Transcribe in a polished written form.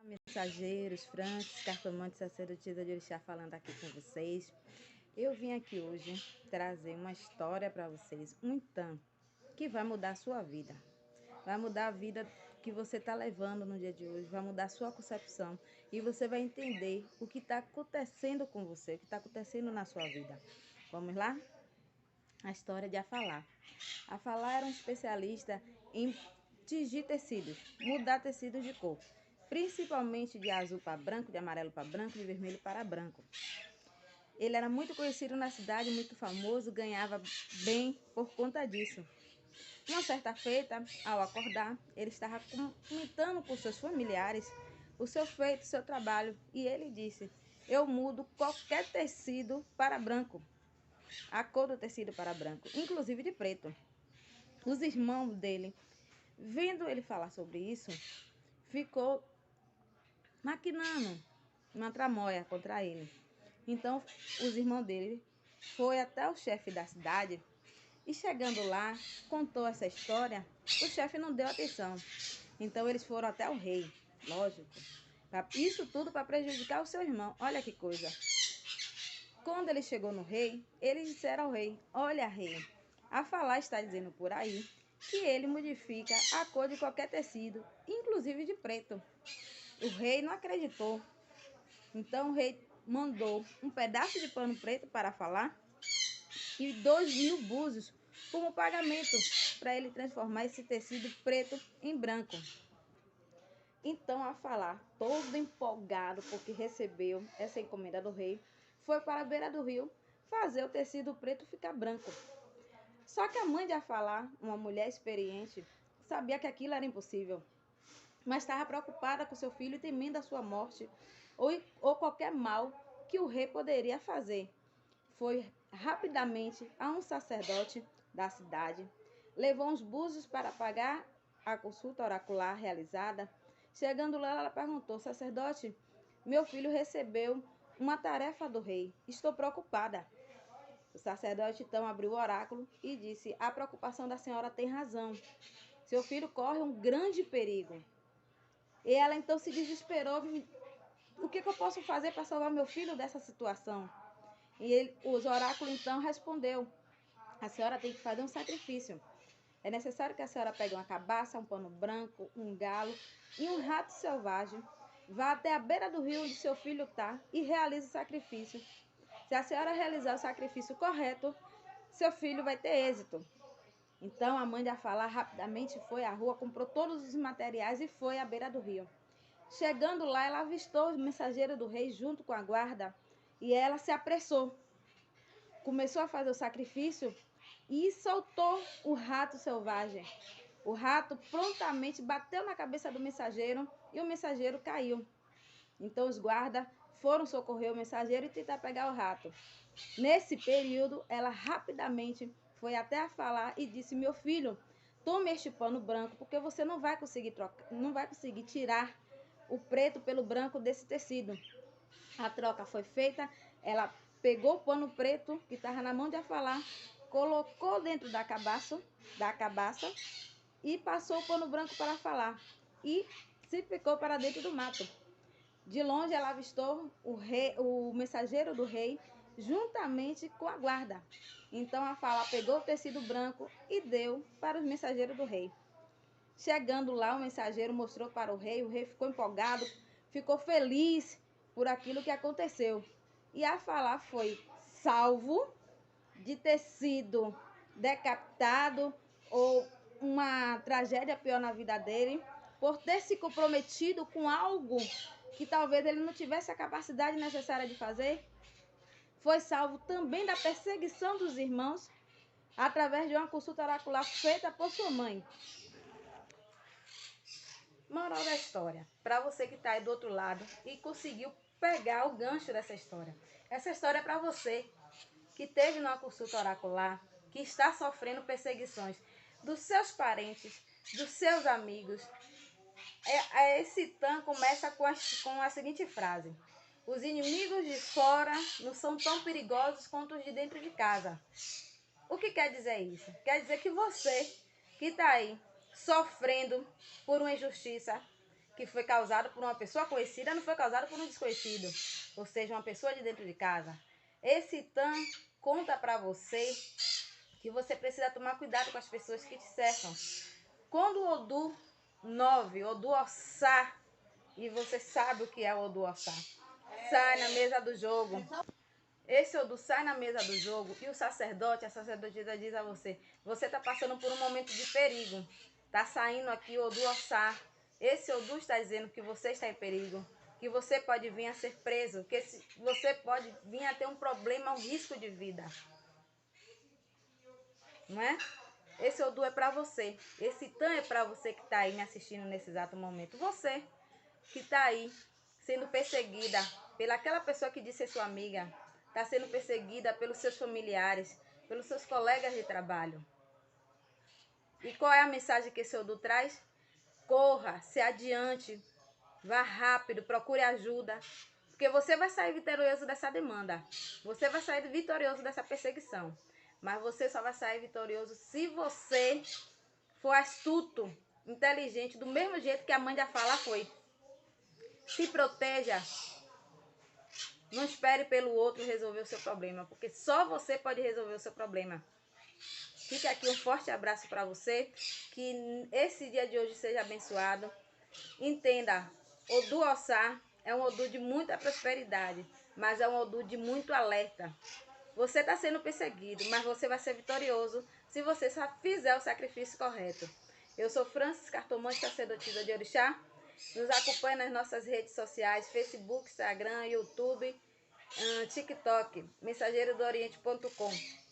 Mensageiros, Francis, cartomante sacerdotisa de Orixá falando aqui com vocês. Eu vim aqui hoje trazer uma história para vocês, um tan, que vai mudar a sua vida. Vai mudar a vida que você está levando no dia de hoje, vai mudar a sua concepção e você vai entender o que está acontecendo com você, o que está acontecendo na sua vida. Vamos lá? A história de Afalá. Afalá era um especialista em tingir tecidos, mudar tecidos de cor, principalmente de azul para branco, de amarelo para branco, de vermelho para branco. Ele era muito conhecido na cidade, muito famoso, ganhava bem por conta disso. Uma certa feita, ao acordar, ele estava comentando com seus familiares o seu feito, o seu trabalho, e ele disse: "Eu mudo qualquer tecido para branco, a cor do tecido para branco, inclusive de preto." Os irmãos dele, vendo ele falar sobre isso, ficou maquinando uma tramóia contra ele. Então, os irmãos dele foi até o chefe da cidade e, chegando lá, contou essa história. O chefe não deu atenção. Então, eles foram até o rei, lógico. Isso tudo para prejudicar o seu irmão. Olha que coisa. Quando ele chegou no rei, eles disseram ao rei: "Olha, rei, Afalá está dizendo por aí que ele modifica a cor de qualquer tecido, inclusive de preto." O rei não acreditou. Então o rei mandou um pedaço de pano preto para Afalá e 2.000 búzios como pagamento para ele transformar esse tecido preto em branco. Então Afalá, todo empolgado porque recebeu essa encomenda do rei, foi para a beira do rio fazer o tecido preto ficar branco. Só que a mãe de Afalá, uma mulher experiente, sabia que aquilo era impossível, mas estava preocupada com seu filho, temendo a sua morte ou qualquer mal que o rei poderia fazer. Foi rapidamente a um sacerdote da cidade, levou uns búzios para pagar a consulta oracular realizada. Chegando lá, ela perguntou: "Sacerdote, meu filho recebeu uma tarefa do rei. Estou preocupada." O sacerdote então abriu o oráculo e disse: "A preocupação da senhora tem razão. Seu filho corre um grande perigo." E ela então se desesperou: "O que eu posso fazer para salvar meu filho dessa situação?" E os oráculos então respondeu: "A senhora tem que fazer um sacrifício. É necessário que a senhora pegue uma cabaça, um pano branco, um galo e um rato selvagem. Vá até a beira do rio onde seu filho está e realize o sacrifício. Se a senhora realizar o sacrifício correto, seu filho vai ter êxito." Então a mãe de Afalá rapidamente foi à rua, comprou todos os materiais e foi à beira do rio. Chegando lá, ela avistou o mensageiro do rei junto com a guarda e ela se apressou. Começou a fazer o sacrifício e soltou o rato selvagem. O rato prontamente bateu na cabeça do mensageiro e o mensageiro caiu. Então os guardas foram socorrer o mensageiro e tentar pegar o rato. Nesse período, ela rapidamente foi até Afalá e disse: "Meu filho, tome este pano branco, porque você não vai conseguir tirar o preto pelo branco desse tecido." A troca foi feita. Ela pegou o pano preto que estava na mão de Afalá, colocou dentro da cabaça e passou o pano branco para Afalá e se ficou para dentro do mato. De longe ela avistou o mensageiro do rei juntamente com a guarda. Então Afalá pegou o tecido branco e deu para os mensageiros do rei. Chegando lá, o mensageiro mostrou para o rei ficou empolgado, ficou feliz por aquilo que aconteceu. E Afalá foi salvo de ter sido decapitado ou uma tragédia pior na vida dele, por ter se comprometido com algo que talvez ele não tivesse a capacidade necessária de fazer. Foi salvo também da perseguição dos irmãos através de uma consulta oracular feita por sua mãe. Moral da história, para você que está aí do outro lado e conseguiu pegar o gancho dessa história. Essa história é para você que teve numa consulta oracular, que está sofrendo perseguições dos seus parentes, dos seus amigos. Esse tan começa com a seguinte frase: "Os inimigos de fora não são tão perigosos quanto os de dentro de casa." O que quer dizer isso? Quer dizer que você que está aí sofrendo por uma injustiça, que foi causado por uma pessoa conhecida não foi causado por um desconhecido, ou seja, uma pessoa de dentro de casa. Esse Itan conta para você que você precisa tomar cuidado com as pessoas que te cercam. Quando o Odu 9, Odu Ossá, e você sabe o que é o Odu Ossá, sai na mesa do jogo. Esse Odu sai na mesa do jogo e o sacerdote, a sacerdotisa diz a você, você está passando por um momento de perigo. Está saindo aqui o Odu Ossá. Esse Odu está dizendo que você está em perigo, que você pode vir a ser preso, que você pode vir a ter um problema, um risco de vida. Não é? Esse Odu é para você. Esse Itan é para você que está aí me assistindo nesse exato momento. Você que está aí sendo perseguida pelaquela pessoa que disse ser sua amiga, está sendo perseguida pelos seus familiares, pelos seus colegas de trabalho. E qual é a mensagem que esse Odu traz? Corra, se adiante, vá rápido, procure ajuda, porque você vai sair vitorioso dessa demanda. Você vai sair vitorioso dessa perseguição. Mas você só vai sair vitorioso se você for astuto, inteligente, do mesmo jeito que a mãe da Fala foi. Se proteja. Não espere pelo outro resolver o seu problema, porque só você pode resolver o seu problema. Fica aqui um forte abraço para você, que esse dia de hoje seja abençoado. Entenda, Odu Ossá é um Odu de muita prosperidade, mas é um Odu de muito alerta. Você está sendo perseguido, mas você vai ser vitorioso se você só fizer o sacrifício correto. Eu sou Francis, cartomante sacerdotisa de Orixá. Nos acompanhe nas nossas redes sociais, Facebook, Instagram, YouTube, TikTok, mensageiro do Oriente.com.